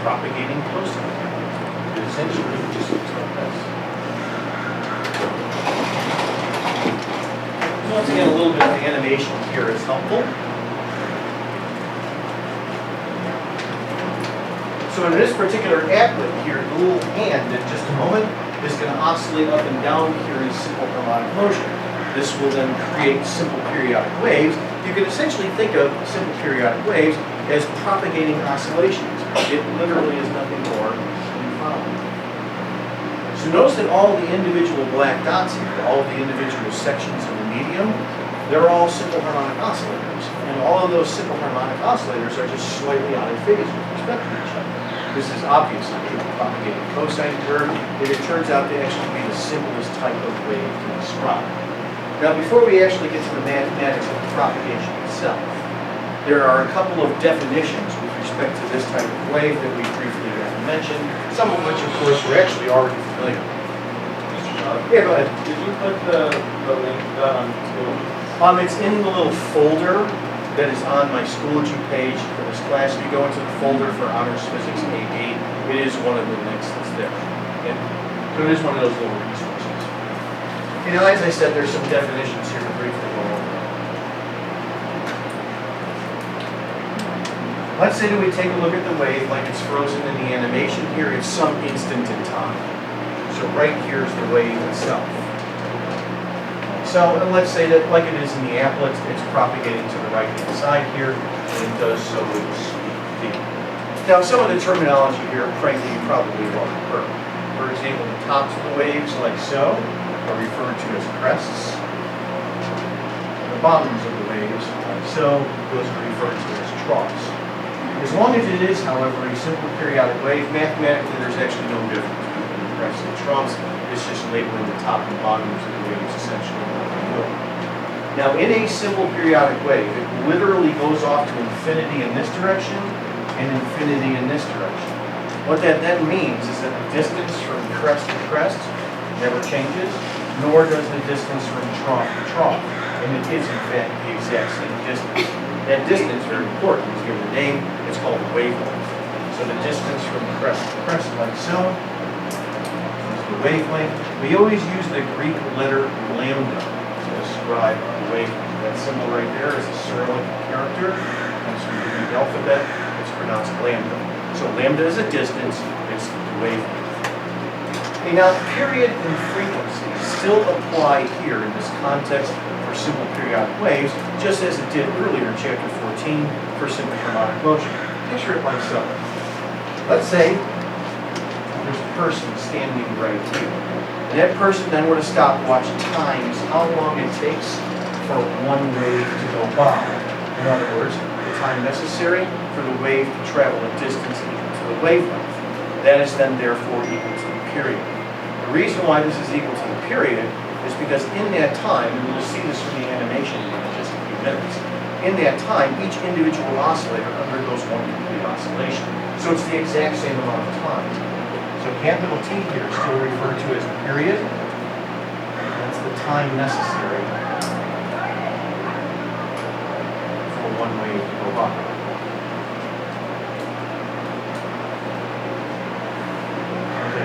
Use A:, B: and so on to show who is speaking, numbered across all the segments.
A: propagating cosine. It essentially just looks like this. Once again, a little bit of the animation here is helpful. So in this particular applet here, the little hand in just a moment is going to oscillate up and down here in simple harmonic motion. This will then create simple periodic waves. You can essentially think of simple periodic waves as propagating oscillations. It literally is nothing more than following. So notice that all the individual black dots here, all of the individual sections of the medium, they're all simple harmonic oscillators. And all of those simple harmonic oscillators are just slightly out of phase with respect to each other. This is obviously a propagating cosine curve, and it turns out to actually be the simplest type of wave to describe. Now, before we actually get to the mathematics of the propagation itself, there are a couple of definitions with respect to this type of wave that we briefly have to mention, some of which, of course, we're actually already familiar with. Yeah, go ahead.
B: Did you put the link to that on Schoology?
A: It's in the little folder that is on my Schoology page for this class. If you go into the folder for Honors Physics A8, it is one of the links that's there. Okay? So it is one of those little resources. You know, as I said, there's some definitions here to briefly go over. Let's say that we take a look at the wave like it's frozen in the animation here at some instant in time. So right here is the wave itself. So let's say that like it is in the applet, it's propagating to the right-hand side here, and it does so with speed v. Now some of the terminology here, frankly, you probably have already heard. For example, the tops of the waves, like so, are referred to as crests. The bottoms of the waves, like so, those are referred to as troughs. As long as it is, however, a simple periodic wave, mathematically there's actually no difference between the crests and troughs. It's just labeling the top and bottoms of the waves essentially. Now, in a simple periodic wave, it literally goes off to infinity in this direction and infinity in this direction. What that then means is that the distance from crest to crest never changes, nor does the distance from trough to trough. And it is, in fact, the exact same distance. That distance, very important, is given a name. It's called wavelength. So the distance from crest to crest, like so, is the wavelength. We always use the Greek letter lambda to describe the wavelength. That symbol right there is a Cyrillic character. Comes from the Greek alphabet. It's pronounced lambda. So lambda is a distance. It's the wavelength. Okay, now period and frequency still apply here in this context for simple periodic waves, just as it did earlier in chapter 14 for simple harmonic motion. Picture it like so. Let's say there's a person standing right here. And that person then were to stopwatch times how long it takes for one wave to go by. In other words, the time necessary for the wave to travel a distance equal to the wavelength. That is then therefore equal to the period. The reason why this is equal to the period is because in that time, and we'll see this from the animation in just a few minutes, in that time, each individual oscillator undergoes one complete oscillation. So it's the exact same amount of time. So capital T here is still referred to as the period. That's the time necessary for one wave to go by.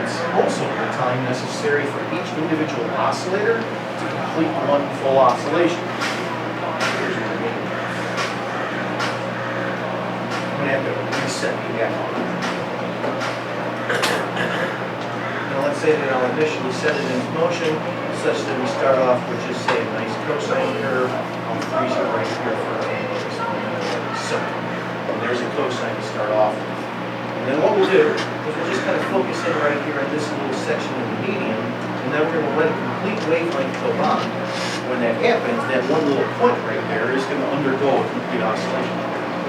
A: It's also the time necessary for each individual oscillator to complete one full oscillation. Here's what I mean. I'm going to have to reset the analog. Now let's say that I'll initially set it into motion such that we start off with just say a nice cosine curve. I'll freeze it right here for a minute. So, and there's a cosine to start off with. And then what we'll do is we'll just kind of focus in right here on this little section of the medium, and then we're going to let a complete wavelength go on. When that happens, that one little point right there is going to undergo a complete oscillation.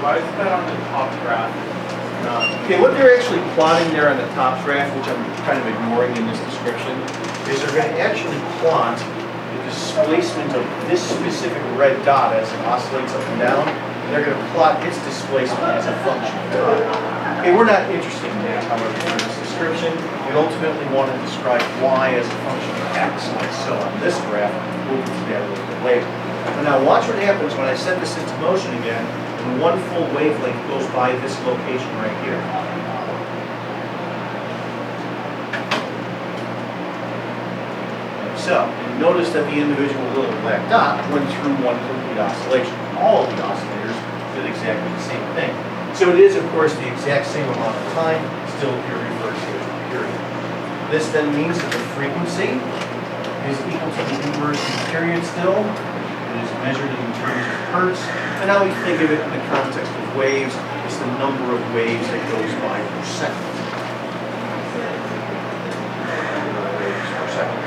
B: Why is that on the top graph?
A: Okay, what they're actually plotting there on the top graph, which I'm kind of ignoring in this description, is they're going to actually plot the displacement of this specific red dot as it oscillates up and down. And they're going to plot its displacement as a function of time. Okay, we're not interested in that, however, in this description. We ultimately want to describe y as a function of x, like so on this graph. We'll get to that a little bit later. But now watch what happens when I set this into motion again, and one full wavelength goes by this location right here. so. And notice that the individual little black dot went through one complete oscillation. All of the oscillators did exactly the same thing. So it is, of course, the exact same amount of time, still here referred to as the period. This then means that the frequency is equal to the inverse of the period still. It is measured in terms of hertz. And now we think of it in the context of waves. It's the number of waves that goes by per second. Waves per second.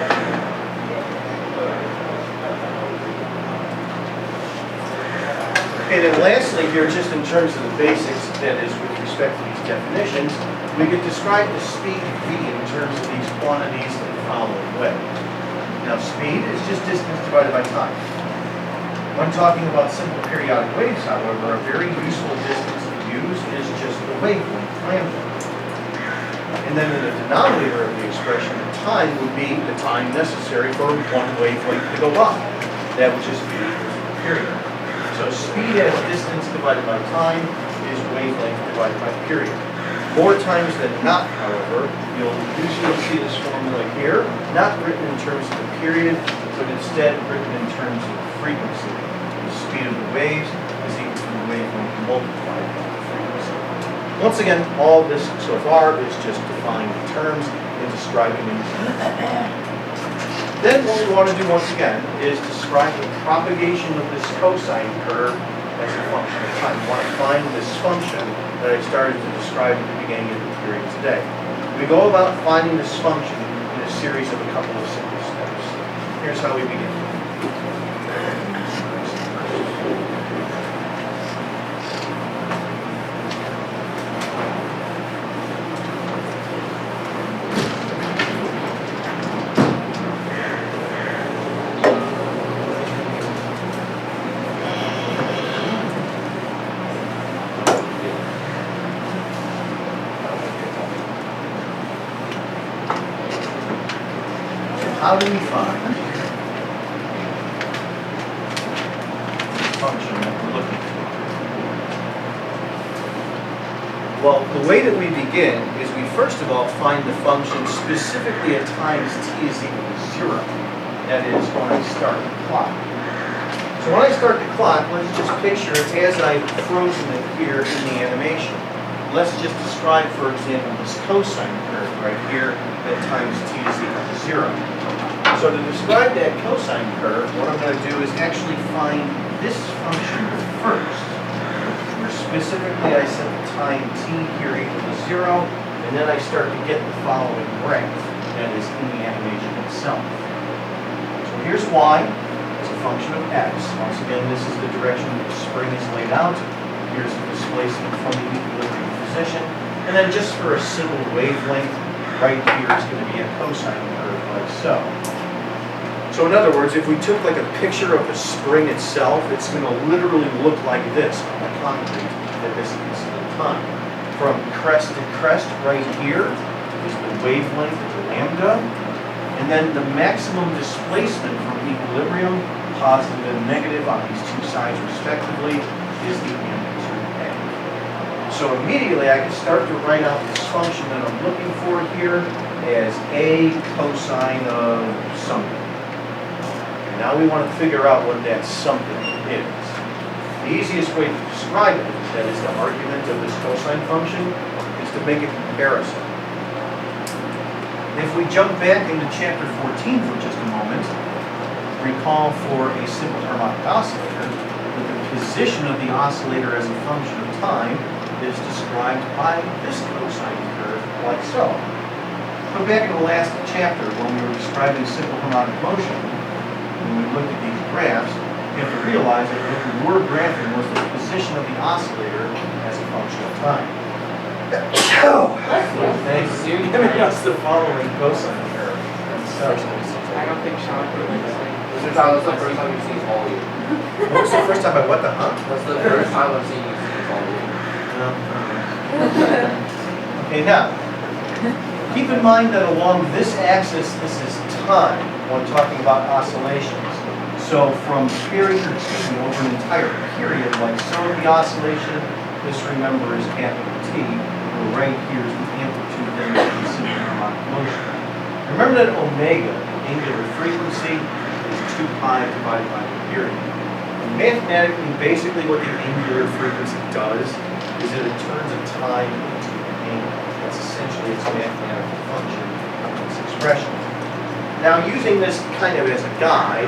A: Okay, then lastly here, just in terms of the basics, that is with respect to these definitions, we could describe the speed v in terms of these quantities in the following way. Now, speed is just distance divided by time. When talking about simple periodic waves, however, a very useful distance to use is just the wavelength, lambda. And then in the denominator of the expression, time would be the time necessary for one wavelength to go by. That would just be the period. So speed as distance divided by time is wavelength divided by period. More times than not, however, you'll usually see this formula here, not written in terms of the period, but instead written in terms of frequency. The speed of the waves is equal to the wavelength multiplied by the frequency. Once again, all this so far is just defining the terms and describing them. Then what we want to do once again is describe the propagation of this cosine curve as a function of time. We want to find this function that I started to describe at the beginning of the period today. We go about finding this function in a series of a couple of simple steps. Here's how we begin. How do we find the function that we're looking for? Well, the way that we begin is we first of all find the function specifically at times t is equal to 0. That is when I start the clock. So when I start the clock, let's just picture it as I've frozen it here in the animation. Let's just describe, for example, this cosine curve right here at times t is equal to 0. So to describe that cosine curve, what I'm going to do is actually find this function first. Where specifically I set the time t here equal to 0, and then I start to get the following graph that is in the animation itself. So here's y as a function of x. Once again, this is the direction that the spring is laid out. Here's the displacement from the equilibrium position. And then just for a simple wavelength, right here is going to be a cosine curve like so. So in other words, if we took like a picture of the spring itself, it's going to literally look like this on the concrete at this instant of time. From crest to crest right here is the wavelength of the lambda, and then the maximum displacement from equilibrium, positive and negative on these two sides respectively, is the amplitude A. So immediately I can start to write out this function that I'm looking for here as A cosine of something. Now we want to figure out what that something is. The easiest way to describe it, that is the argument of this cosine function, is to make a comparison. If we jump back into chapter 14 for just a moment, recall for a simple harmonic oscillator that the position of the oscillator as a function of time is described by this cosine curve, like so. But back in the last chapter, when we were describing simple harmonic motion, when we looked at these graphs, you have to realize that what we were graphing was the position of the oscillator as a function of time. Thanks. Giving us the following cosine curve.
C: I don't think Sean would like to say.
D: That was the first time you've seen all of you.
A: What was the first time I what the huh?
D: That's the first time I've seen you see all of you.
A: Okay, now, keep in mind that along this axis, this is time when talking about oscillations. So from period to over an entire period, like so the oscillation, this remember is capital T, where right here is the amplitude that is simple harmonic motion. Remember that omega angular frequency is 2 pi divided by the period. And mathematically, basically what the angular frequency does is that it turns a time into an angle. That's essentially its mathematical function of this expression. Now, using this kind of as a guide,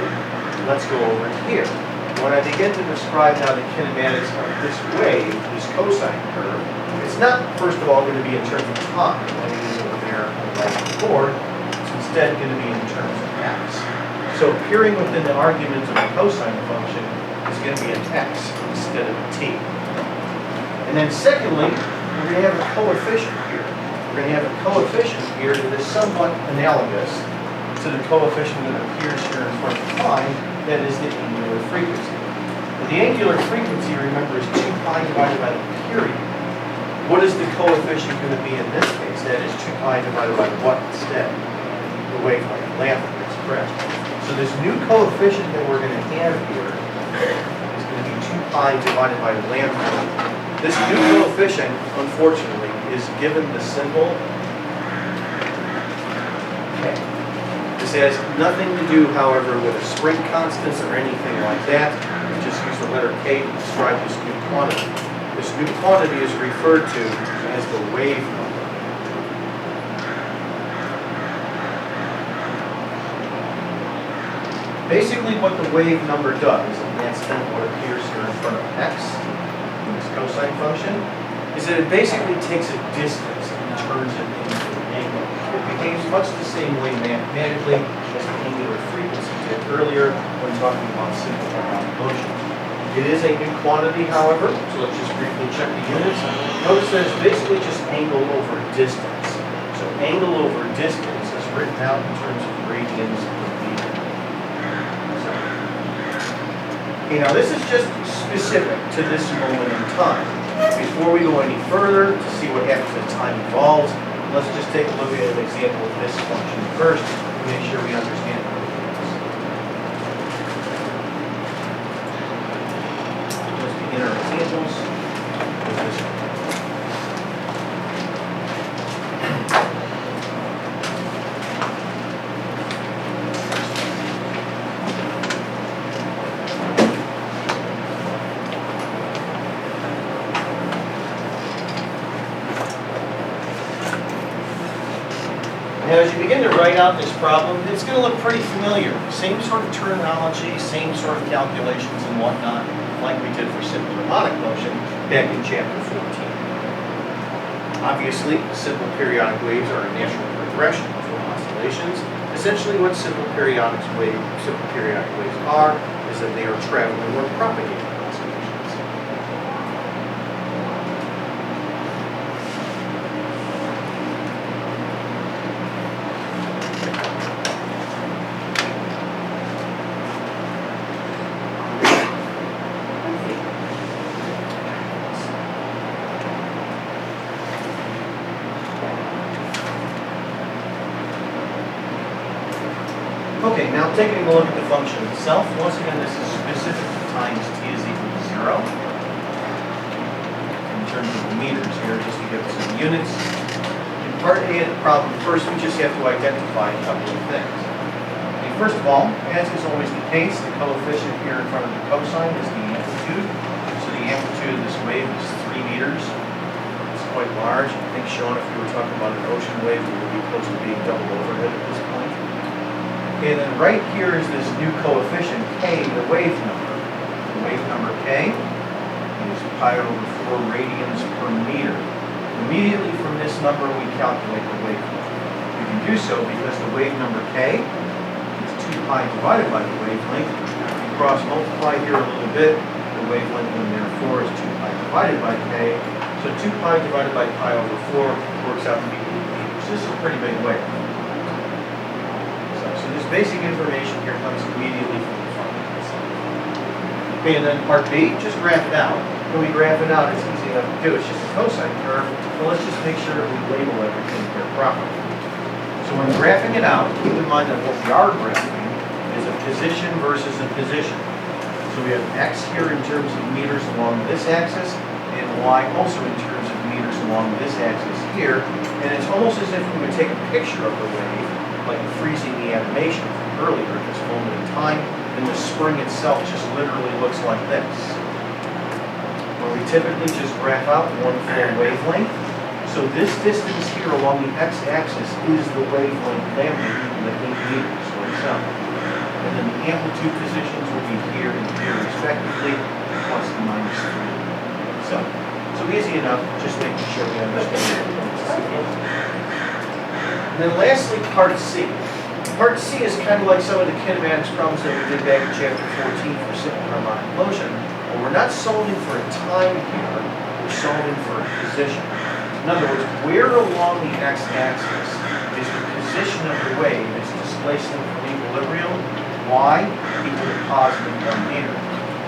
A: let's go over here. When I begin to describe now the kinematics of this wave, this cosine curve, it's not, first of all, going to be in terms of time, like it is over there on the right board. It's instead going to be in terms of x. So appearing within the argument of the cosine function is going to be an x instead of a t. And then secondly, we're going to have a coefficient here. We're going to have a coefficient here that is somewhat analogous to the coefficient that appears here in front of pi, that is the angular frequency. And the angular frequency, remember, is 2 pi divided by the period. What is the coefficient going to be in this case? That is 2 pi divided by what instead? The wavelength, lambda expressed. So this new coefficient that we're going to have here is going to be 2 pi divided by lambda. This new coefficient, unfortunately, is given the symbol k. This has nothing to do, however, with a spring constants or anything like that. We just use the letter k to describe this new quantity. This new quantity is referred to as the wave number. Basically what the wave number does, and that's then what appears here in front of x, in this cosine function, is that it basically takes a distance and turns it into an angle. It behaves much the same way mathematically as the angular frequency did earlier when talking about simple harmonic motion. It is a new quantity, however, so let's just briefly check the units. Notice that it's basically just angle over distance. So angle over distance is written out in terms of radians per meter. Okay, now this is just specific to this moment in time. Before we go any further to see what happens as time evolves, let's just take a look at an example of this function first to make sure we understand what it is. Let's begin our examples with this one. Now, as you begin to write out this problem, it's going to look pretty familiar. Same sort of terminology, same sort of calculations and whatnot, like we did for simple harmonic motion back in chapter 14. Obviously, simple periodic waves are a natural progression of oscillations. Essentially, what simple periodic waves are is that they are traveling or propagating oscillations. Okay, now taking a look at the function itself, once again this is specific to times t is equal to 0. In terms of the meters here, just to give us some units. In part A of the problem, first we just have to identify a couple of things. Okay, first of all, as is always the case, the coefficient here in front of the cosine is the amplitude. So the amplitude of this wave is 3 meters. It's quite large. I think, Sean, if we were talking about an ocean wave, we would be close to being double overhead at this point. Okay, then right here is this new coefficient, k, the wave number. The wave number k is pi over 4 radians per meter. Immediately from this number, we calculate the wavelength. We can do so because the wave number k is 2 pi divided by the wavelength. We cross multiply here a little bit. The wavelength, and therefore, is 2 pi divided by k. So 2 pi divided by pi over 4 works out to be 8 meters. This is a pretty big wave. So this basic information here comes immediately from the function itself. Okay, and then part B, just graph it out. When we graph it out, it's easy enough to do. It's just a cosine curve. But let's just make sure that we label everything here properly. So when graphing it out, keep in mind that what we are graphing is a position versus a position. So we have x here in terms of meters along this axis, and y also in terms of meters along this axis here. And it's almost as if we would take a picture of the wave like freezing the animation from earlier at this moment in time, and the spring itself just literally looks like this. Where we typically just graph out one full wavelength. So this distance here along the x-axis is the wavelength lambda equal to 8 meters, for example. And then the amplitude positions will be here and here respectively, plus and minus 3. So easy enough, just making sure we understand it. And then lastly, part C. Part C is kind of like some of the kinematics problems that we did back in chapter 14 for simple harmonic motion. But we're not solving for a time here, we're solving for a position. In other words, where along the x-axis is the position of the wave is displacing from equilibrium, y equal to positive 1 meter.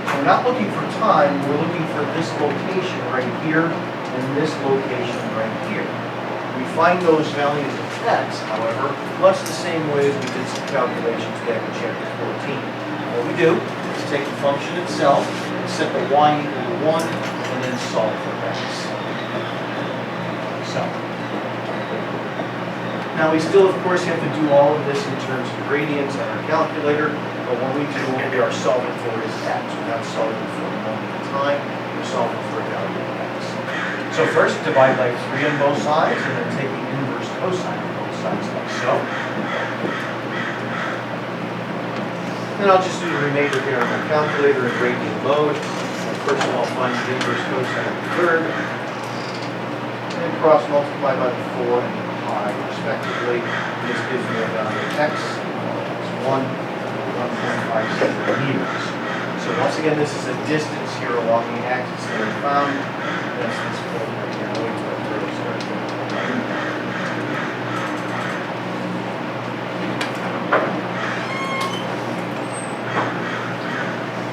A: We're not looking for time, we're looking for this location right here and this location right here. We find those values of x, however, much the same way as we did some calculations back in chapter 14. What we do is take the function itself, set the y equal to 1, and then solve for x. So, now we still, of course, have to do all of this in terms of gradients on our calculator, but when we do, what we are solving for is x. We're not solving for a moment in time, we're solving for a value of x. So first, divide by 3 on both sides, and then take the inverse cosine on both sides, like so. Then I'll just do the remainder here on my calculator in radian mode. First of all, find the inverse cosine of the third, and then cross multiply by the 4 and the pi, respectively. And this gives me a value of x, it's 1.57 meters. So once again, this is a distance here along the axis that I found. That's this point right here. Wait till I throw this right there.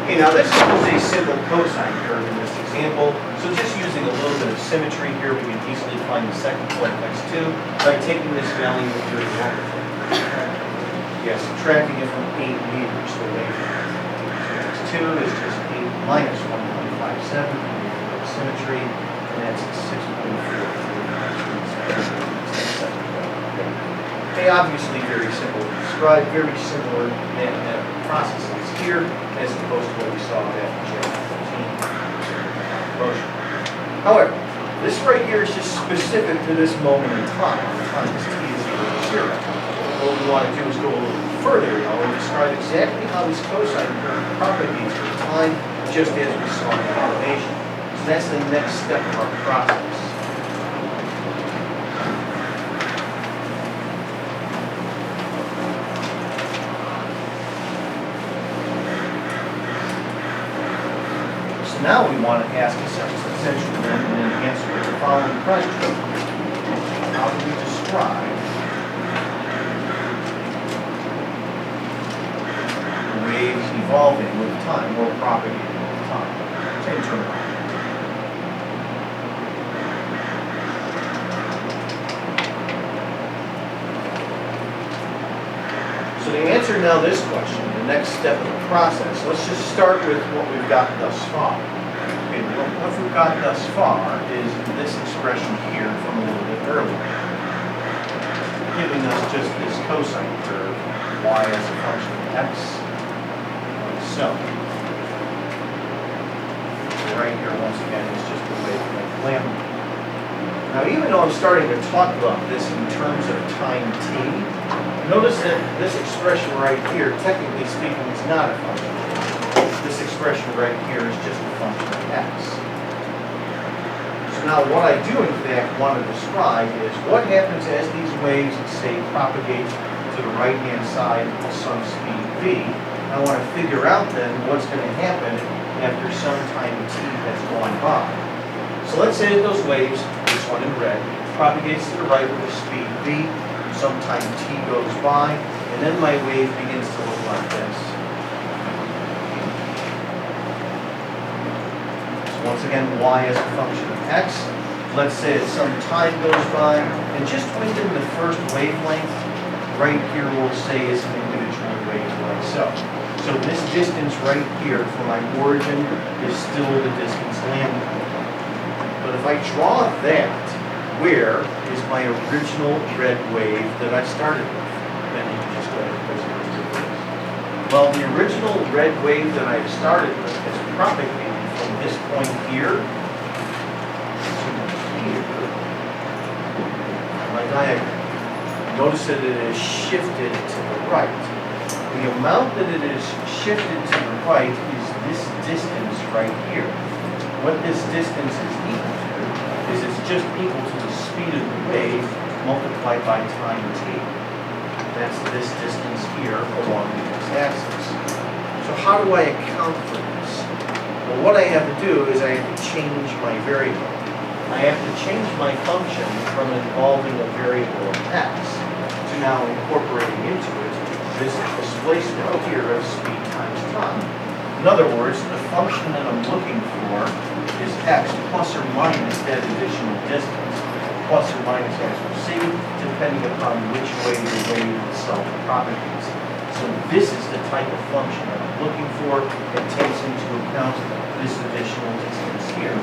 A: Okay, now this is a simple cosine curve in this example. So just using a little bit of symmetry here, we can easily find the second point x2 by taking this value here in the yes, subtracting it from 8 meters away from x2 is just 8 minus 1.57 symmetry, and that's 6.4. Okay, obviously very simple to describe, very similar processes here as opposed to what we saw back in chapter 14 motion. However, this right here is just specific to this moment in time. The time is t is equal to 0. What we want to do is go a little further now and describe exactly how this cosine curve propagates through time, just as we saw in the animation. So that's the next step of our process. So now we want to ask ourselves essentially and answer the following question. How do we describe waves evolving with time or propagating with time? Same terminology. So to answer now this question, the next step of the process, let's just start with what we've got thus far. Okay, what we've got thus far is this expression here from a little bit earlier, giving us just this cosine curve, y as a function of x. So, right here once again is just a wavelength lambda. Now even though I'm starting to talk about this in terms of time t, notice that this expression right here, technically speaking, is not a function. This expression right here is just a function of x. So now what I do in fact want to describe is what happens as these waves, say, propagate to the right-hand side at some speed v. I want to figure out then what's going to happen after some time t has gone by. So let's say that those waves, this one in red, propagates to the right with a speed v, some time t goes by, and then my wave begins to look like this. So once again, y is a function of x. Let's say that some time goes by, and just within the first wavelength, right here we'll say is an individual wave like so. So this distance right here from my origin is still the distance lambda. But if I draw that, where is my original red wave that I started with? just go ahead and place it into this. Well, the original red wave that I started with is propagated from this point here to here. My diagram. Notice that it is shifted to the right. The amount that it is shifted to the right is this distance right here. What this distance is equal to is it's just equal to the speed of the wave multiplied by time t. That's this distance here along the x-axis. So how do I account for this? Well, what I have to do is I have to change my variable. I have to change my function from involving a variable of x to now incorporating into it this displacement here of speed times time. In other words, the function that I'm looking for is x plus or minus that additional distance, plus or minus as we see, depending upon which way the wave itself propagates. So this is the type of function that I'm looking for. It takes into account this additional distance here.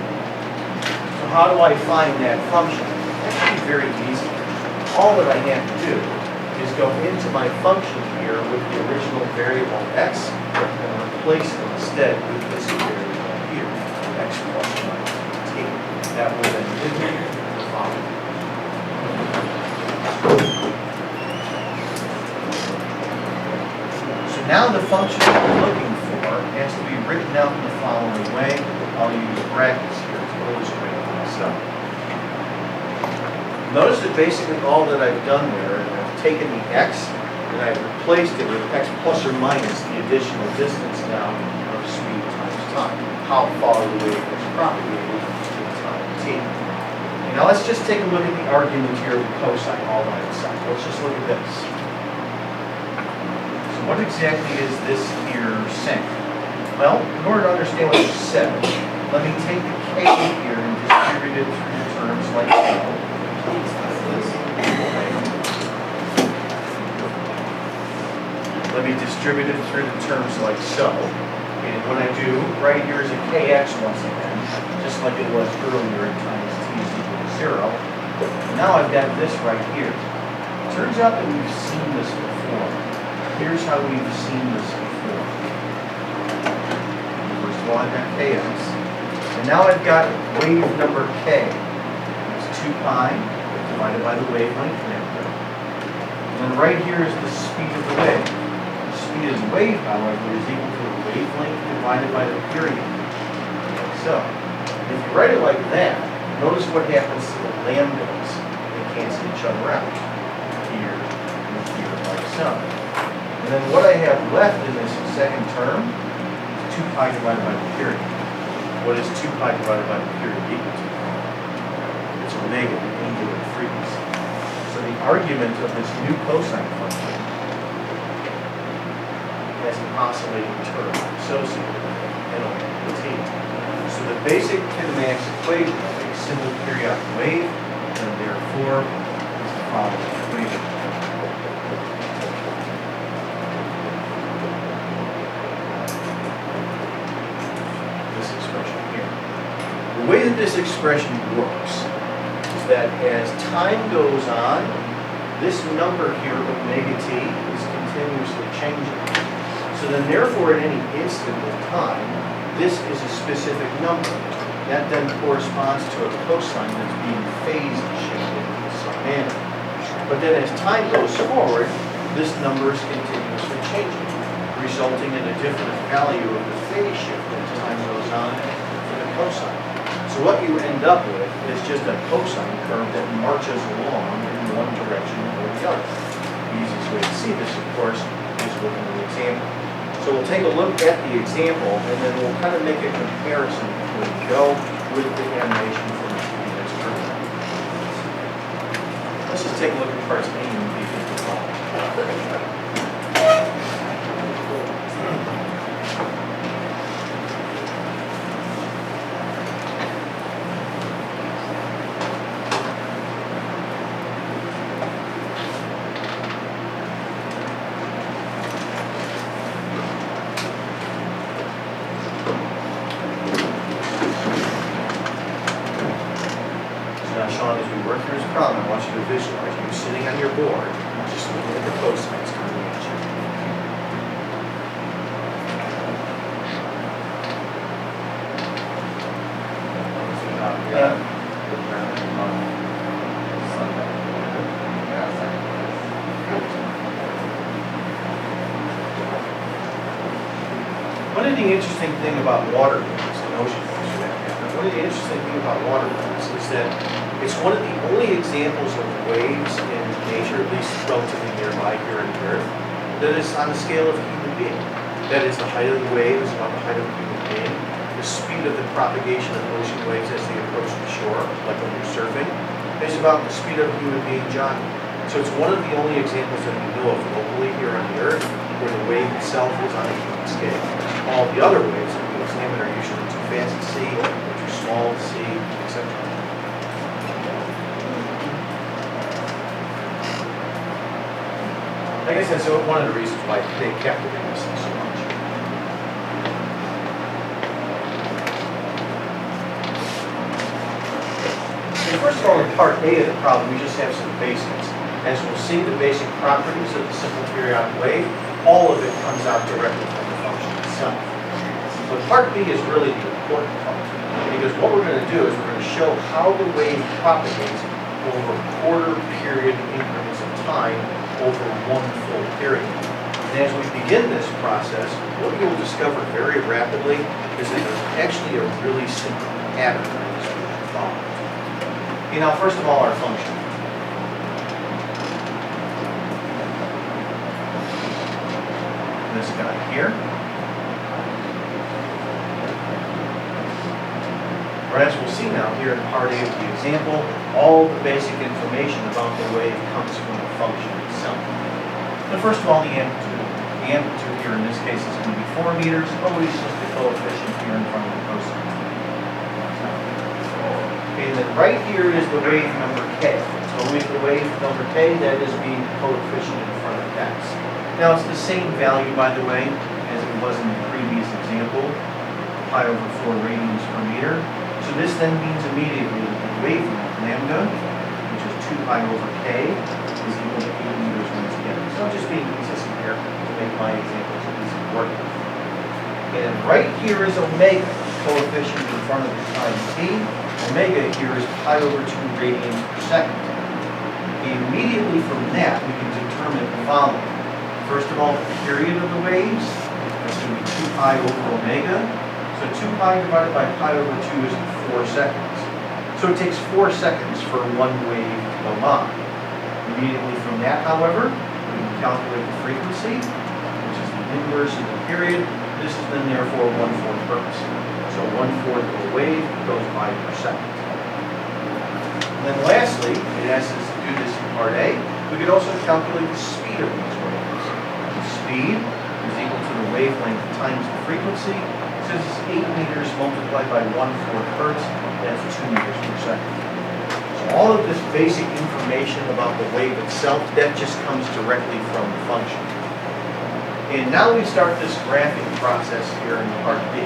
A: So how do I find that function? Actually very easy. All that I have to do is go into my function here with the original variable x and replace it instead with this variable here, x plus or minus t. That will then give me the following. So now the function that we're looking for has to be written out in the following way. I'll use brackets here to illustrate myself. Notice that basically all that I've done there, I've taken the x and I've replaced it with x plus or minus the additional distance now of speed times time. How far the wave is propagated in time t. Okay, now let's just take a look at the argument here of the cosine all by itself. Let's just look at this. So what exactly is this here saying? Well, in order to understand what this says, let me take the k here and distribute it through terms like so. Let me distribute it through the terms like so. And what I do right here is a kx once again, just like it was earlier at times t is equal to 0. And now I've got this right here. Turns out that we've seen this before. Here's how we've seen this before. First of all, I've got kx. And now I've got wave number k. It's 2 pi divided by the wavelength lambda. And then right here is the speed of the wave. The speed of the wave, however, is equal to the wavelength divided by the period. Like so. If you write it like that, notice what happens to the lambdas. They cancel each other out. Here and here, like so. And then what I have left in this second term is 2 pi divided by the period. What is 2 pi divided by the period equal to? It's omega, the angular frequency. So the argument of this new cosine function has an oscillating term associated with it, and omega t. So the basic kinematics equation of a simple periodic wave, and therefore, is the following equation. This expression here. The way that this expression works is that as time goes on, this number here, omega t, is continuously changing. So then therefore at any instant of time, this is a specific number. That then corresponds to a cosine that's being phase shifted in some manner. But then as time goes forward, this number is continuously changing, resulting in a different value of the phase shift as time goes on for the cosine. So what you end up with is just a cosine curve that marches along in one direction or the other. The easiest way to see this, of course, is looking at the example. So we'll take a look at the example, and then we'll kind of make a comparison between Go with the animation from the previous term. Let's just take a look at parts A and B. Now, Sean, as we work through this problem, I want you to visualize you sitting on your board, just looking at the cosines coming in. of the interesting thing about water waves and ocean waves for that matter, one of the interesting thing about water waves is that it's one of the only examples of waves in nature, at least relatively nearby here on the Earth, that is on the scale of a human being. That is, the height of the wave is about the height of a human being. The speed of the propagation of ocean waves as they approach the shore, like when you're surfing, is about the speed of a human being jogging. So it's one of the only examples that we know of locally here on the Earth where the wave itself is on a human scale. All the other waves that we examine are usually too fast to see, or too small to see, etc. I guess that's one of the reasons why they captivate us so much. And first of all, in part A of the problem, we just have some basics. As we'll see, the basic properties of the simple periodic wave, all of it comes out directly from the function itself. But part B is really the important part, because what we're going to do is we're going to show how the wave propagates over quarter period increments of time over one full period. And as we begin this process, what you will discover very rapidly is that there's actually a really simple pattern that is followed. Okay, now first of all, our function. This guy here. Or as we'll see now here in part A of the example, all the basic information about the wave comes from the function itself. But first of all, the amplitude. The amplitude here in this case is going to be 4 meters, always just the coefficient here in front of the cosine. Okay, and then right here is the wave number k. It's always the wave number k, that is being the coefficient in front of x. Now it's the same value, by the way, as it was in the previous example, pi over 4 radians per meter. So this then means immediately that the wavelength, lambda, which is 2 pi over k, is equal to 8 meters when it's together. So I'm just being consistent here to make my examples easy to work with. And right here is omega, coefficient in front of the time t. Omega here is pi over 2 radians per second. Immediately from that, we can determine the following. First of all, the period of the waves, that's going to be 2 pi over omega. So 2 pi divided by pi over 2 is 4 seconds. So it takes 4 seconds for one wave to go by. Immediately from that, however, we can calculate the frequency, which is the inverse of the period. This is then therefore 1/4 hertz. So 1/4 of a wave goes by per second. And then lastly, it asks us to do this in part A. We could also calculate the speed of these waves. The speed is equal to the wavelength times the frequency. Since it's 8 meters multiplied by 1/4 hertz, that's 2 meters per second. So all of this basic information about the wave itself, that just comes directly from the function. And now we start this graphing process here in part B.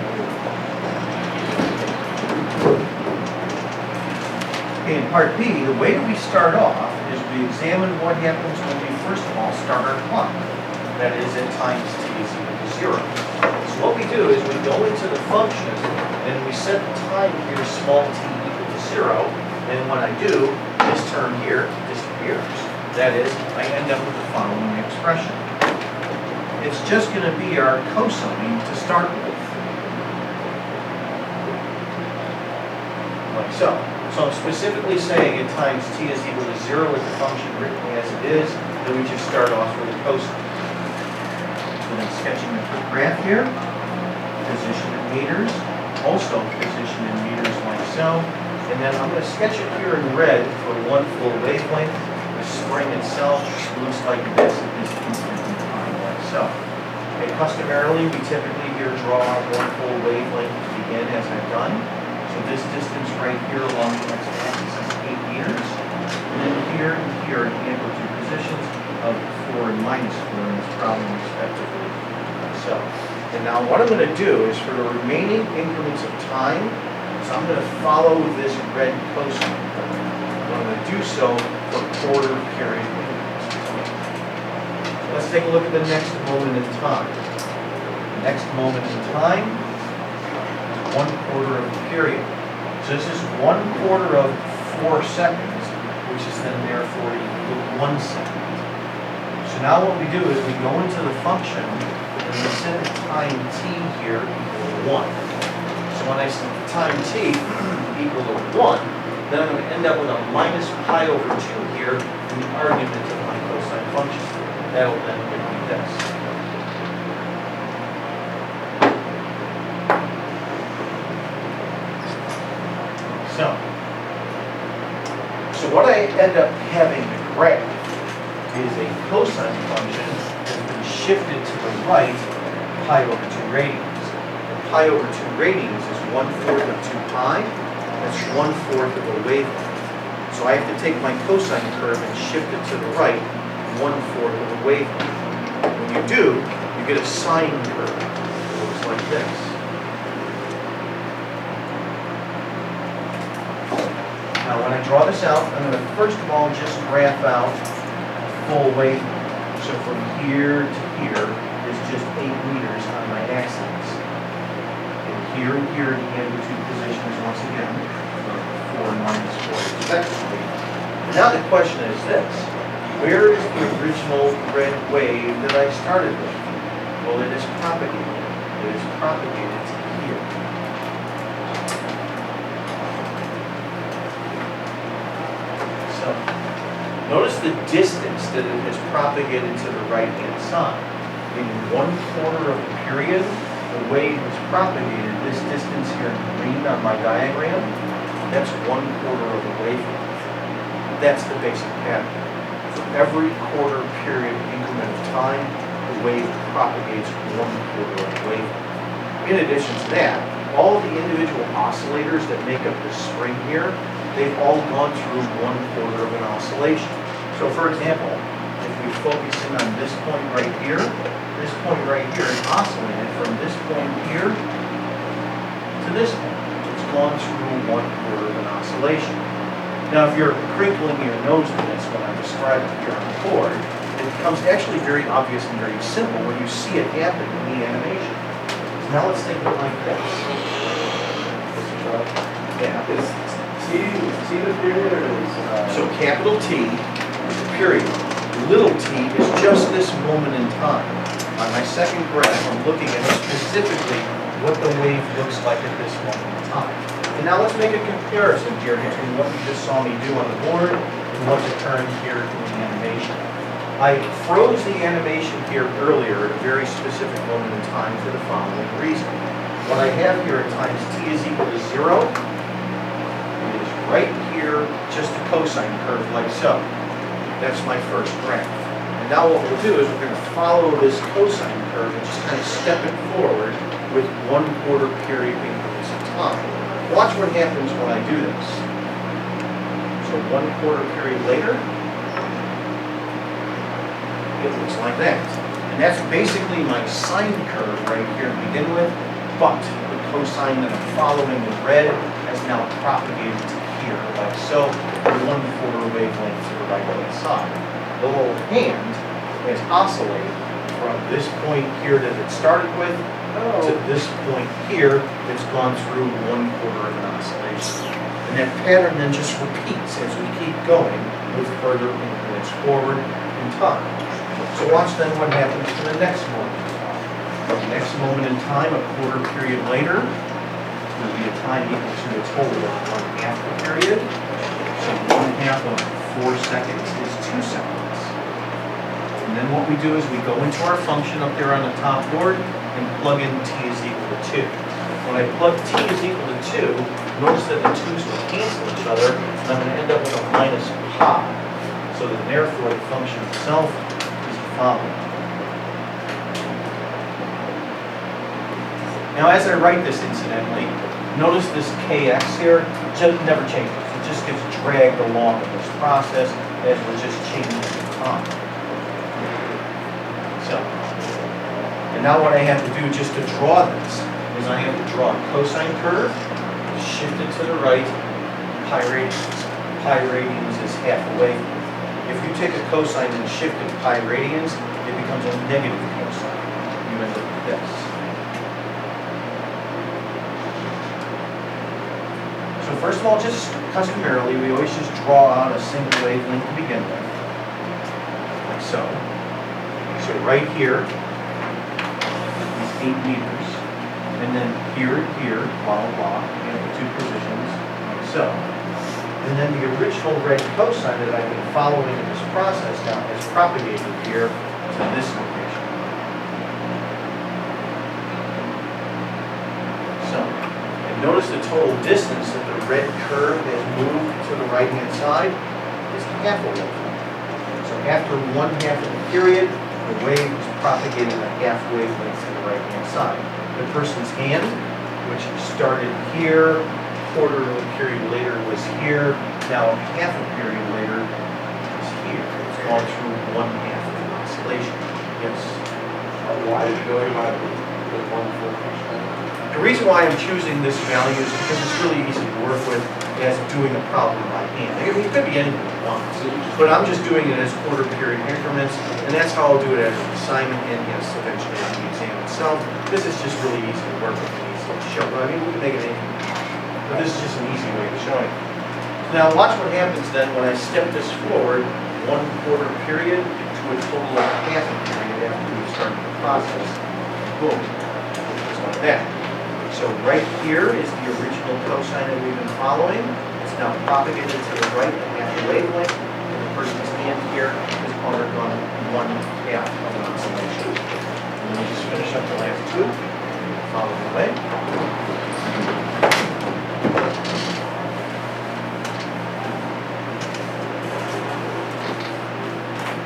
A: Okay, in part B, the way that we start off is we examine what happens when we first of all start our clock. That is at times t is equal to 0. So what we do is we go into the function and we set the time here small t equal to 0. And when I do, this term here disappears. That is, I end up with the following expression. It's just going to be our cosine to start with. Like so. So I'm specifically saying at times t is equal to 0 with the function written as it is, then we just start off with a cosine. So then sketching the quick graph here, position in meters, also position in meters like so, and then I'm going to sketch it here in red for one full wavelength. The spring itself looks like this at this instant in time like so. Okay, customarily, we typically here draw one full wavelength to begin as I've done. So this distance right here along the x-axis is 8 meters. And then here and here in amplitude positions of 4 and minus 4 in this problem respectively. So, and now what I'm going to do is for the remaining increments of time, so I'm going to follow this red cosine. I'm going to do so for quarter period increments. So let's take a look at the next moment in time. The next moment in time, 1/4 of the period. So this is 1/4 of 4 seconds, which is then therefore equal to 1 second. So now what we do is we go into the function, and we set time t here equal to 1. So when I set time t equal to 1, then I'm going to end up with a minus pi over 2 here in the argument of my cosine function. That'll then give me this. So what I end up having to graph is a cosine function that's been shifted to the right pi over 2 radians. And pi over 2 radians is 1/4 of 2 pi. That's 1/4 of a wavelength. So I have to take my cosine curve and shift it to the right 1/4 of a wavelength. When you do, you get a sine curve. It looks like this. Now when I draw this out, I'm going to first of all just graph out a full wavelength. So from here to here is just 8 meters on my axis. And here at the end of 2 positions once again, 4 and minus 4 respectively. Now the question is this: where is the original red wave that I started with? Well, it is propagated. It is propagated to here. So, notice the distance that it has propagated to the right-hand side. In 1/4 of the period, the wave was propagated. This distance here in green on my diagram, that's 1/4 of a wavelength. That's the basic pattern. For every quarter period increment of time, the wave propagates 1/4 of a wavelength. In addition to that, all the individual oscillators that make up this spring here, they've all gone through 1/4 of an oscillation. So for example, if we focus in on this point right here is oscillated from this point here to this point. It's gone through 1/4 of an oscillation. Now if you're crinkling your nose to this when I describe it here on the board, it becomes actually very obvious and very simple when you see it happen in the animation. So now let's think of it like this. Yeah.
B: Is T the period or is?
A: So capital T is the period. Little t is just this moment in time. On my second graph, I'm looking at specifically what the wave looks like at this moment in time. And now let's make a comparison here between what you just saw me do on the board and what's occurring here in the animation. I froze the animation here earlier at a very specific moment in time for the following reason. What I have here at times t is equal to 0 is right here, just a cosine curve like so. That's my first graph. And now what we'll do is we're going to follow this cosine curve and just kind of step it forward with 1/4 period increments of time. Watch what happens when I do this. So 1/4 period later, it looks like that. And that's basically my sine curve right here to begin with, but the cosine that I'm following in red has now propagated to here, like so, 1/4 wavelength to the right-hand side. The little hand has oscillated from this point here that it started with to this point here. It's gone through 1/4 of an oscillation. And that pattern then just repeats as we keep going with further increments forward in time. So watch then what happens to the next moment in time. The next moment in time, a quarter period later, will be a time equal to a total of 1/2 the period. So 1/2 of 4 seconds is 2 seconds. And then what we do is we go into our function up there on the top board and plug in t is equal to 2. When I plug t is equal to 2, notice that the 2's will cancel each other, and I'm going to end up with a minus pi. So that therefore the function itself is the following. Now as I write this incidentally, notice this kx here just never changes. It just gets dragged along in this process as we're just changing the time. So, and now what I have to do just to draw this is I have to draw a cosine curve, shift it to the right, pi radians. Pi radians is half a wavelength. If you take a cosine and shift it pi radians, it becomes a negative cosine. You end up with this. So first of all, just customarily, we always just draw out a single wavelength to begin with, like so. So right here, 8 meters. And then here and here, blah, blah, blah, and the 2 positions, like so. And then the original red cosine that I've been following in this process now has propagated here to this location. So, and notice the total distance that the red curve has moved to the right-hand side is half a wavelength. So after 1/2 of the period, the wave is propagating a half wavelength to the right-hand side. The person's hand, which started here, quarter of a period later was here, now half a period later is here. It's gone through 1/2 of the oscillation. Yes.
B: Why did you go about it with 1/4?
A: The reason why I'm choosing this value is because it's really easy to work with as doing a problem by hand. I mean, it could be anything you want, but I'm just doing it as quarter period increments, and that's how I'll do it as an assignment and yes, eventually on the exam itself. This is just really easy to work with and easy to show. I mean, we can make it anything, but this is just an easy way of showing. Now watch what happens then when I step this forward 1/4 period to a total of half a period after we start the process. Boom, just like that. So right here is the original cosine that we've been following. It's now propagated to the right at half the wavelength, and the person's hand here has undergone 1/2 of an oscillation. And then we just finish up the last 2, follow the way.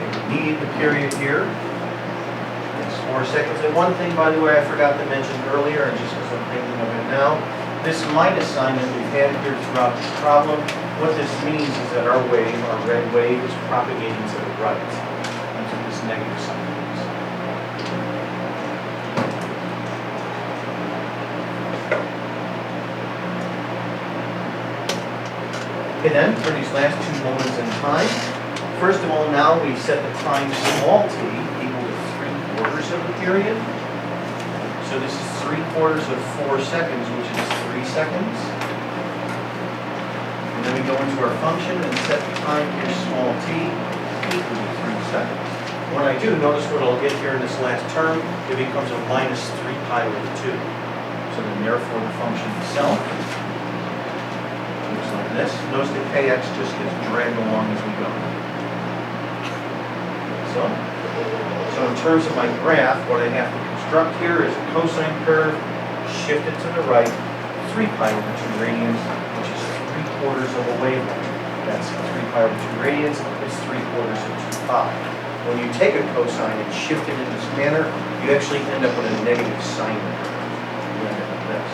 A: And we need the period here. 4 seconds. And one thing, by the way, I forgot to mention earlier, and just because I'm thinking of it now, this minus sign that we've had here throughout this problem, what this means is that our wave, our red wave, is propagating to the right. That's what this negative sign means. Okay then, for these last 2 moments in time, first of all, now we set the time small t equal to 3/4 of the period. So this is 3/4 of 4 seconds, which is 3 seconds. And then we go into our function and set the time here, small t, equal to 3 seconds. When I do, notice what I'll get here in this last term, it becomes a minus 3 pi over 2. So then therefore the function itself looks like this. Notice that kx just gets dragged along as we go. So in terms of my graph, what I have to construct here is a cosine curve, shift it to the right, 3 pi over 2 radians, which is 3/4 of a wavelength. That's 3 pi over 2 radians, it's 3/4 of 2 pi. When you take a cosine and shift it in this manner, you actually end up with a negative sign. You end up with this.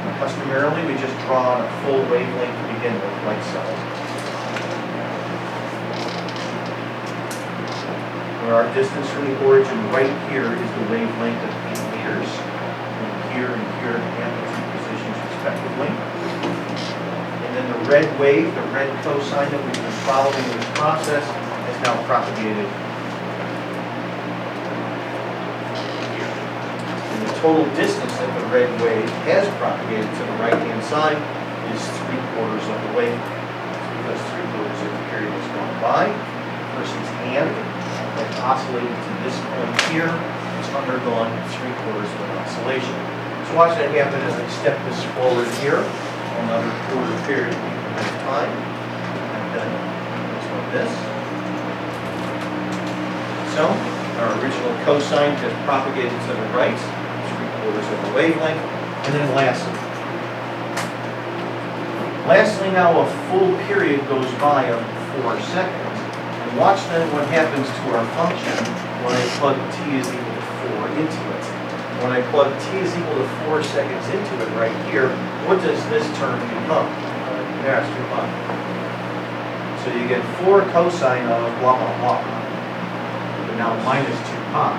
A: Now, customarily, we just draw on a full wavelength to begin with, like so. Where our distance from the origin right here is the wavelength of 8 meters, and here amplitude positions respectively. And then the red wave, the red cosine that we've been following in this process, has now propagated here. And the total distance that the red wave has propagated to the right-hand side is 3/4 of the wavelength. Because 3/4 of the period has gone by, the person's hand that oscillated to this point here, it's undergone 3/4 of an oscillation. So watch that happen as I step this forward here, another quarter period of time, and then it's like this. So our original cosine has propagated to the right, 3/4 of a wavelength, and then lastly now a full period goes by of 4 seconds. Watch then what happens to our function when I plug t is equal to 4 into it. When I plug t is equal to 4 seconds into it right here, what does this term become? Yeah, it's 2 pi. So you get 4 cosine of blah, blah, blah, but now minus 2 pi.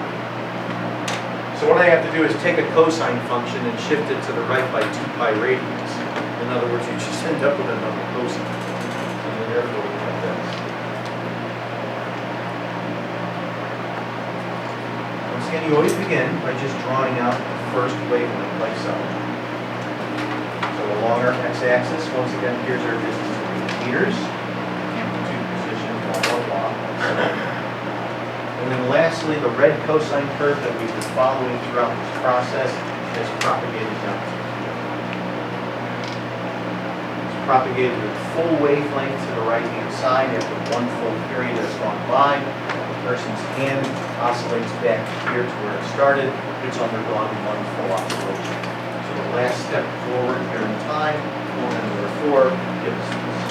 A: So what I have to do is take a cosine function and shift it to the right by 2 pi radians. In other words, you just end up with another cosine. And then therefore we have this. And you always begin by just drawing out the first wavelength like so. So along our x-axis, once again, here's our distance in meters, amplitude position, blah, blah, blah. And then lastly, the red cosine curve that we've been following throughout this process is propagated down to here. It's propagated at full wavelength to the right-hand side after one full period has gone by. The person's hand oscillates back here to where it started. It's undergone one full oscillation. So the last step forward here in time, movement number 4, gives us this.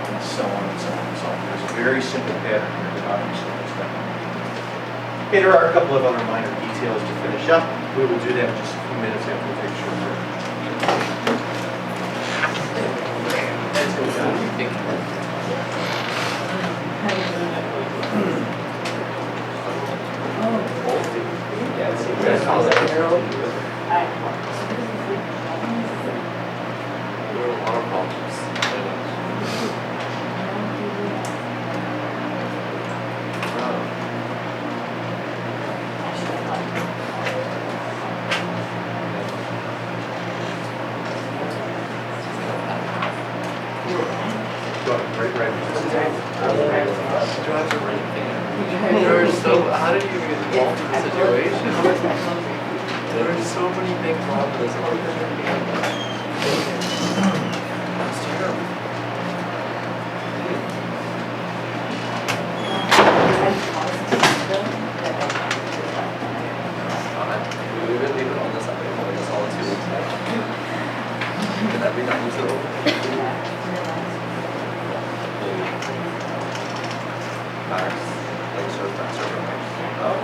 A: And so on and so on and so on. There's a very simple pattern here that obviously is done. Okay, there are a couple of other minor details to finish up. We will do that in just a few minutes after we take a short break.
D: Let's go down. You think? There are a lot of problems. How did you even get involved in the situation? There were so many big problems. That's terrible. We would leave it on this side, holding us all 2 weeks back. Can that be done so? Max, like surf max. Oh.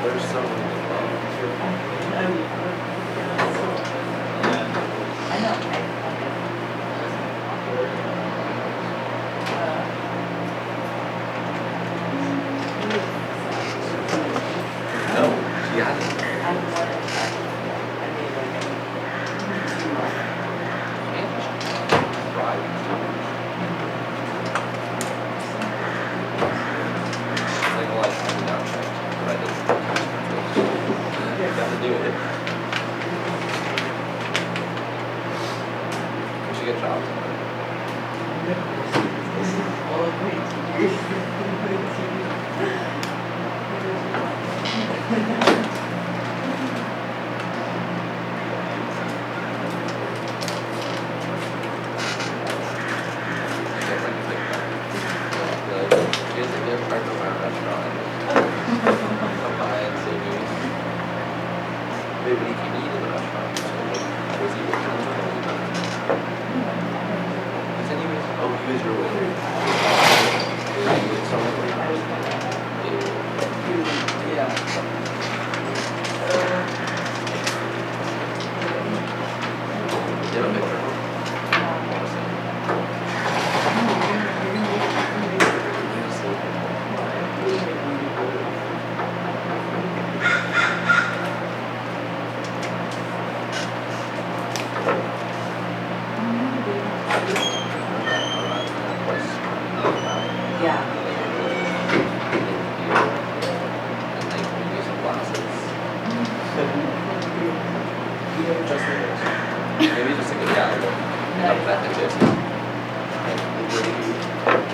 D: There's so many get jobs. Maybe just take a gallon. Up that and just. I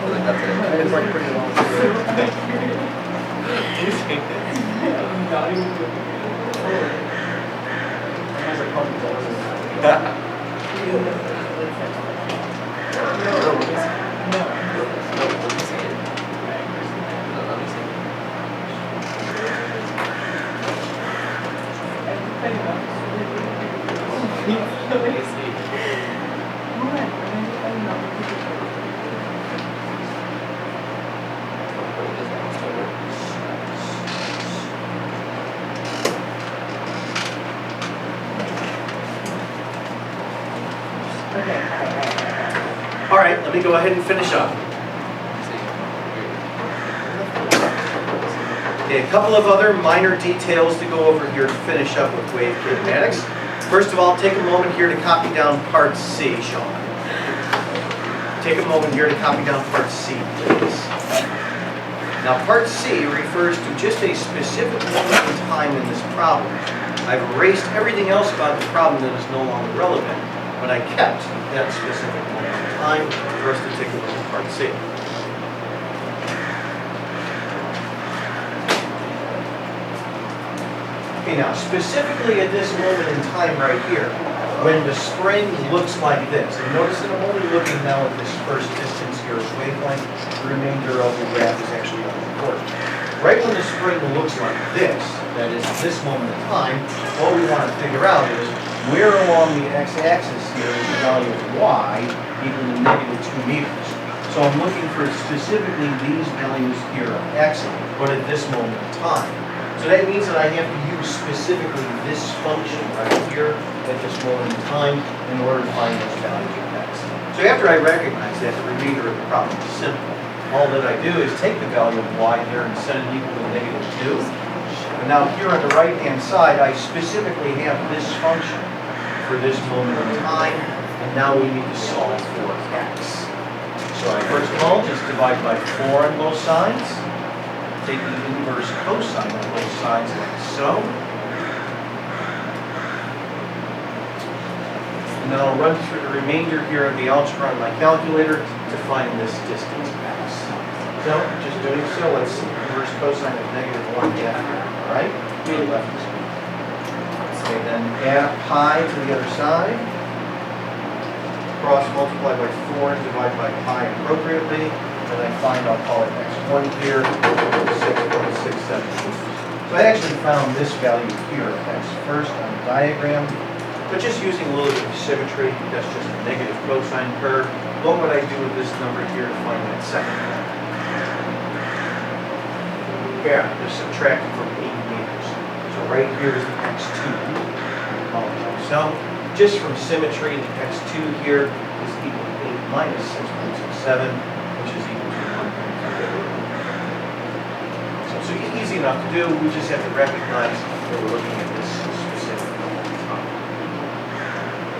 D: think that's it.
C: It's like pretty long.
A: Let me go ahead and finish up. Okay, a couple of other minor details to go over here to finish up with wave kinematics. First of all, take a moment here to copy down part C, Sean. Take a moment here to copy down part C, please. Now, part C refers to just a specific moment in time in this problem. I've erased everything else about the problem that is no longer relevant, but I kept that specific moment in time for us to take a look at part C. Okay, now, specifically at this moment in time right here, when the spring looks like this, and notice that I'm only looking now at this first distance here of wavelength, the remainder of the graph is actually unimportant. Right when the spring looks like this, that is this moment in time, what we want to figure out is where along the x-axis here is the value of y equal to -2 meters. So I'm looking for specifically these values here of x, but at this moment in time. So that means that I have to use specifically this function right here at this moment in time in order to find those values of x. So after I recognize that, the remainder of the problem is simple. All that I do is take the value of y there and set it equal to -2. And now here on the right-hand side, I specifically have this function for this moment in time, and now we need to solve for x. So I first of all just divide by 4 on both sides. Take the inverse cosine on both sides like so. And then I'll run through the remainder here of the algebra on my calculator to find this distance x. So, just doing so, let's see. Inverse cosine of -1 half, right? To the left is me. Okay, then add pi to the other side. Cross multiply by 4 and divide by pi appropriately. And I find, I'll call it x1 here, 6.67. So I actually found this value here of x first on the diagram, but just using a little bit of symmetry, that's just a negative cosine curve. What would I do with this number here to find that second value? Yeah, just subtract from 8 meters. So right here is the x2. So just from symmetry, the x2 here is equal to 8 minus 6.67, which is equal to 1.5. So easy enough to do, we just have to recognize that we're looking at this specific moment in time.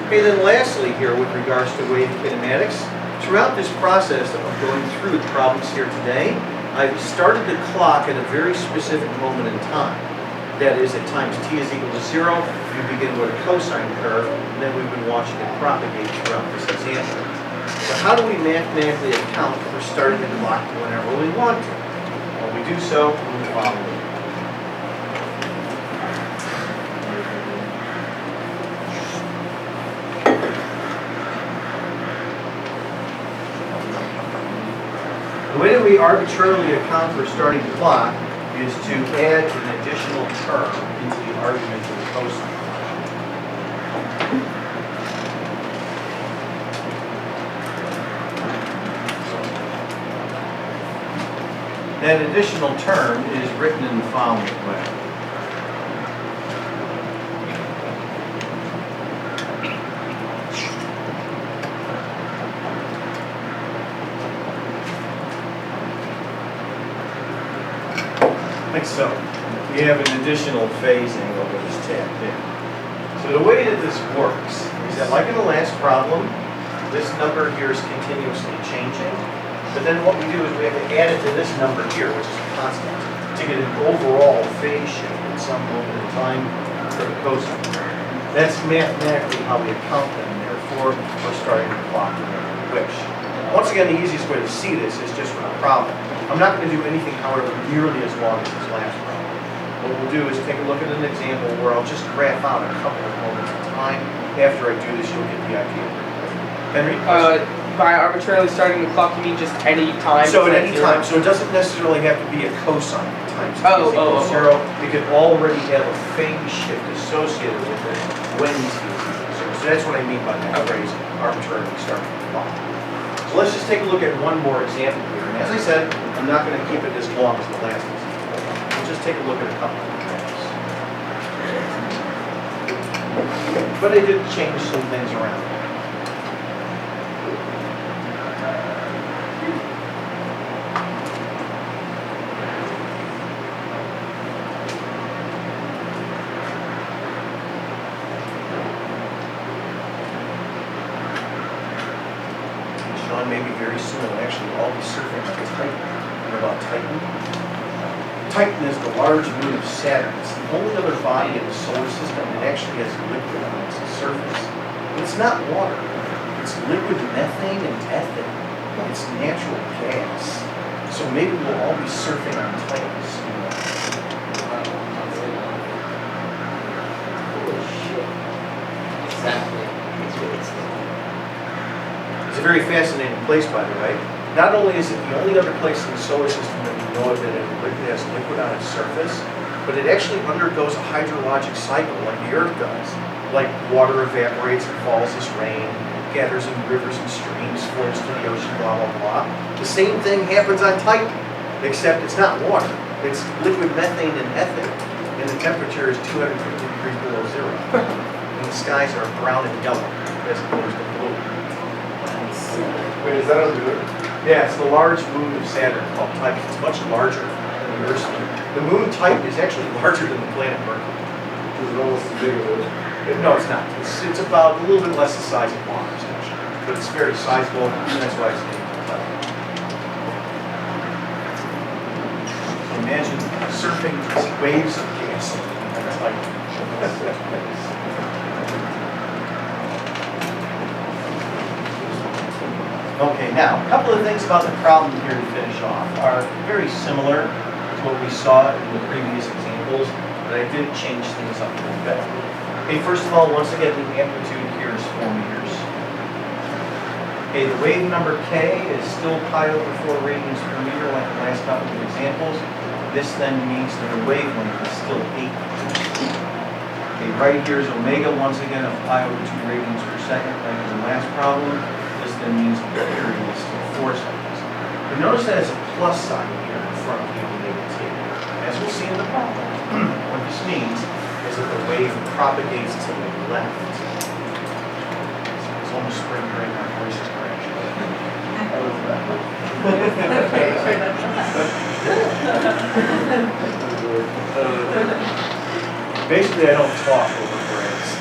A: Okay, then lastly here with regards to wave kinematics, throughout this process of going through the problems here today, I've started the clock at a very specific moment in time. That is, at times t is equal to 0, we begin with a cosine curve, and then we've been watching it propagate throughout this example. So how do we mathematically account for starting the clock whenever we want to? Well, we do so in the following. The way that we arbitrarily account for starting the clock is to add an additional term into the argument of the cosine function. That additional term is written in the following way. Like so. We have an additional phase angle that is tapped in. So the way that this works is that, like in the last problem, this number here is continuously changing. But then what we do is we have to add it to this number here, which is a constant, to get an overall phase shift at some moment in time for the cosine term. That's mathematically how we account them, and therefore we're starting the clock whenever we wish. Once again, the easiest way to see this is just from a problem. I'm not going to do anything, however, nearly as long as this last problem. What we'll do is take a look at an example where I'll just graph out a couple of moments in time. After I do this, you'll get the idea. Henry?
C: By arbitrarily starting the clock, you mean just any time?
A: So at any time, so it doesn't necessarily have to be a cosine at times.
C: Oh,
A: equals 0. We could already have a phase shift associated with it when t is equal to 0. So that's what I mean by that phrase, arbitrarily starting the clock. So let's just take a look at one more example here. And as I said, I'm not going to keep it as long as the last example. We'll just take a look at a couple of examples. But I did change some things around. will all be surfing on Titan. What about Titan? Titan is the large moon of Saturn. It's the only other body in the solar system that actually has liquid on its surface. But it's not water. It's liquid methane and ethane. It's natural gas. So maybe we'll all be surfing on Titan soon.
E: Holy shit. Exactly. It's really scary.
A: It's a very fascinating place, by the way. Not only is it the only other place in the solar system that we know of that has liquid on its surface, but it actually undergoes a hydrologic cycle like the Earth does. Like water evaporates and falls as rain, gathers in rivers and streams, flows to the ocean, blah, blah, blah. The same thing happens on Titan, except it's not water. It's liquid methane and ethane, and the temperature is 250 degrees below zero. And the skies are brown and yellow as opposed to blue.
B: Wait, is that on the moon?
A: Yeah, it's the large moon of Saturn called Titan. It's much larger than the Earth's moon. The moon Titan is actually larger than the planet Mercury.
B: Is it almost as big as it?
A: No, it's not. It's about a little bit less the size of Mars, actually. But it's very sizable, and that's why it's named Titan. So imagine surfing these waves of gas on Titan. Okay, now, a couple of things about the problem here to finish off are very similar to what we saw in the previous examples, but I did change things up a little bit. Okay, first of all, once again, the amplitude here is 4 meters. Okay, the wave number K is still pi over 4 radians per meter like the last couple of examples. This then means that the wavelength is still 8 meters. Okay, right here is omega, once again, of pi over 2 radians per second, like in the last problem. This then means the period is still 4 seconds. But notice that it's a plus sign here in front of the omega t. As we'll see in the problem, what this means is that the wave propagates to the left. It's almost spring break, my voice is crashing. Basically, I don't talk over breaks.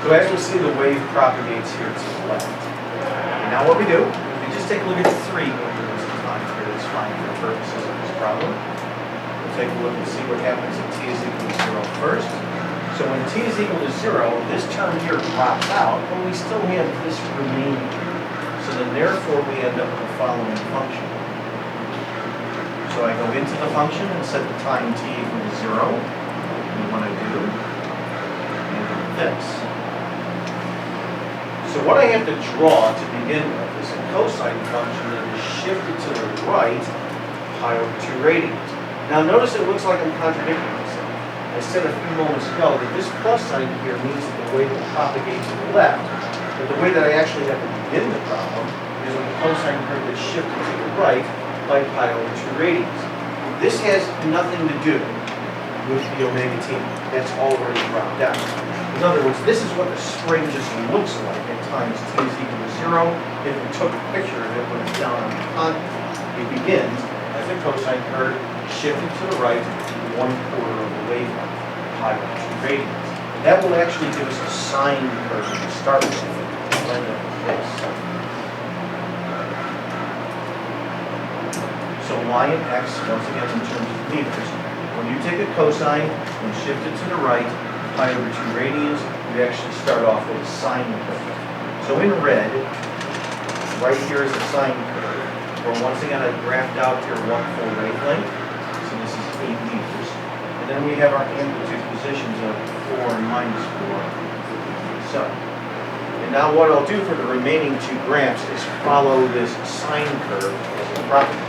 A: So as we'll see, the wave propagates here to the left. And now what we do, we just take a look at 3 over some time here. That's fine for the purposes of this problem. We'll take a look and see what happens if t is equal to 0 first. So when t is equal to 0, this term here drops out, but we still have this remaining. So then therefore we end up with the following function. So I go into the function and set the time t equal to 0. And what I do, and this. So what I have to draw to begin with is a cosine function that is shifted to the right pi over 2 radians. Now notice it looks like I'm contradicting myself. I said a few moments ago that this plus sign here means that the wave will propagate to the left, but the way that I actually have to begin the problem is with a cosine curve that's shifted to the right by pi over 2 radians. This has nothing to do with the omega t. That's already dropped out. In other words, this is what the spring just looks like at times t is equal to 0. If we took a picture of it, put it down on the contour, it begins as a cosine curve shifted to the right 1/4 of the wavelength, pi over 2 radians. That will actually give us a sine curve to start with. We'll end up with this. So y and x, once again in terms of meters, when you take a cosine and shift it to the right, pi over 2 radians, we actually start off with a sine curve. So in red, right here is a sine curve, where once again I graphed out here 1/4 wavelength, so this is 8 meters. And then we have our amplitude positions of 4 and -4. So, and now what I'll do for the remaining 2 graphs is follow this sine curve as it propagates.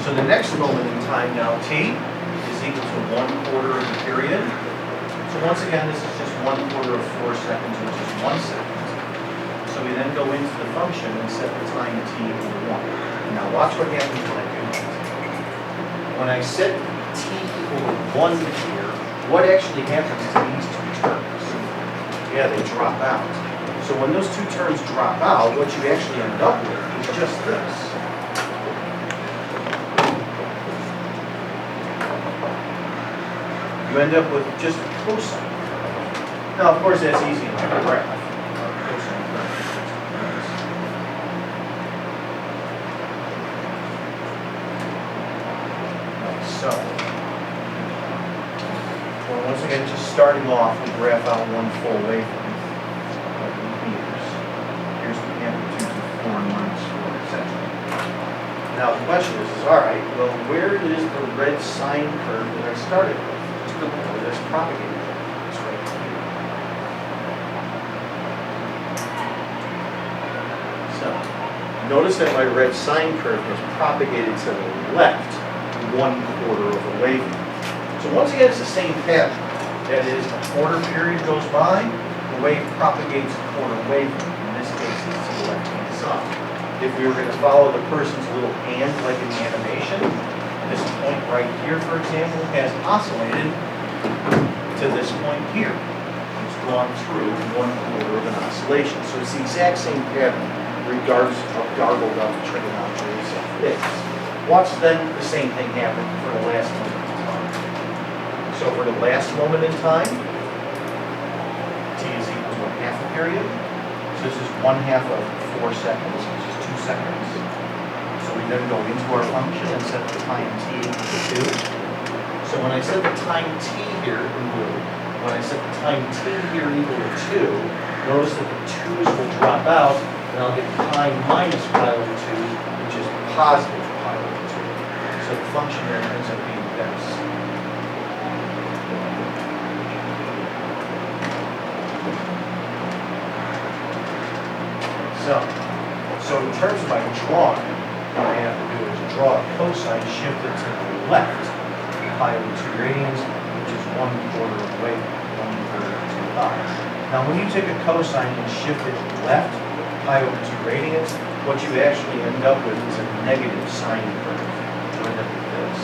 A: So the next moment in time now, t is equal to 1/4 of the period. So once again, this is just 1/4 of 4 seconds, which is 1 second. So we then go into the function and set the time t equal to 1. Now watch what happens when I do that. When I set t equal to 1 here, what actually happens to these 2 terms? Yeah, they drop out. So when those 2 terms drop out, what you actually end up with is just this. You end up with just a cosine. Now, of course, that's easy in a graph. Cosine So, well, once again, just starting off, we graph out one full wavelength. Here's the amplitude of 4 and minus 4, etc. Now the question is, all right, well, where is the red sine curve that I started with? Where this propagated? It's right here. So, notice that my red sine curve has propagated to the left 1/4 of a wavelength. So once again, it's the same pattern. That is, a quarter period goes by, the wave propagates a quarter wavelength. In this case, it's to the left-hand side. If we were going to follow the person's little hand like in the animation, this point right here, for example, has oscillated to this point here. It's gone through 1/4 of an oscillation. So it's the exact same pattern, regardless of garbled up trigonometry itself is. Watch then the same thing happen for the last moment in time. So for the last moment in time, t is equal to 1/2 a period. So this is 1/2 of 4 seconds, which is 2 seconds. So we then go into our function and set the time t equal to 2. So when I set the time t here in blue, when I set the time t here equal to 2, notice that the 2's will drop out, and I'll get time minus pi over 2, which is positive pi over 2. So the function there ends up being this. So in terms of my drawing, what I have to do is draw a cosine, shift it to the left, pi over 2 radians, which is 1/4 of the wavelength, 1/4 of 2 pi. Now when you take a cosine and shift it to the left, pi over 2 radians, what you actually end up with is a negative sine curve. You end up with this.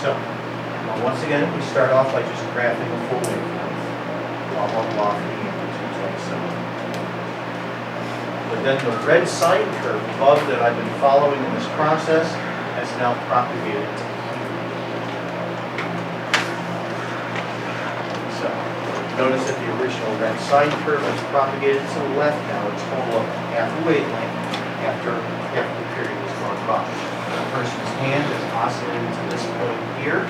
A: So, well, once again, we start off by just graphing a full wavelength. Blah, blah, blah, for the amplitudes like so. But then the red sine curve above that I've been following in this process has now propagated to here. So, notice that the original red sine curve has propagated to the left now, a total of 1/2 a wavelength after the period has gone by. The person's hand is oscillating to this point here.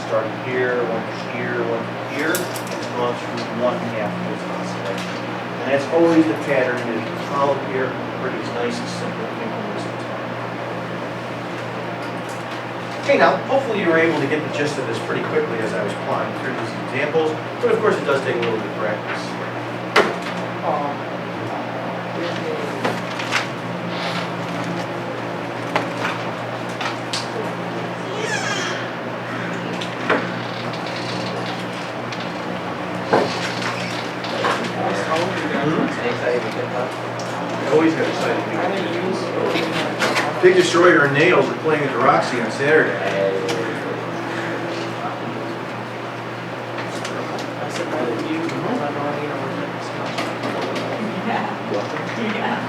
A: Started here, went here, went here, and it's gone through 1/2 of its oscillation. And that's always the pattern that you follow here, where these nice and simple increments of time. Okay, now, hopefully you were able to get the gist of this pretty quickly as I was plotting through these examples, but of course it does take a little bit of practice. I always got excited. Big Destroyer and Nails are playing at the Roxy on Saturday.
E: Yeah.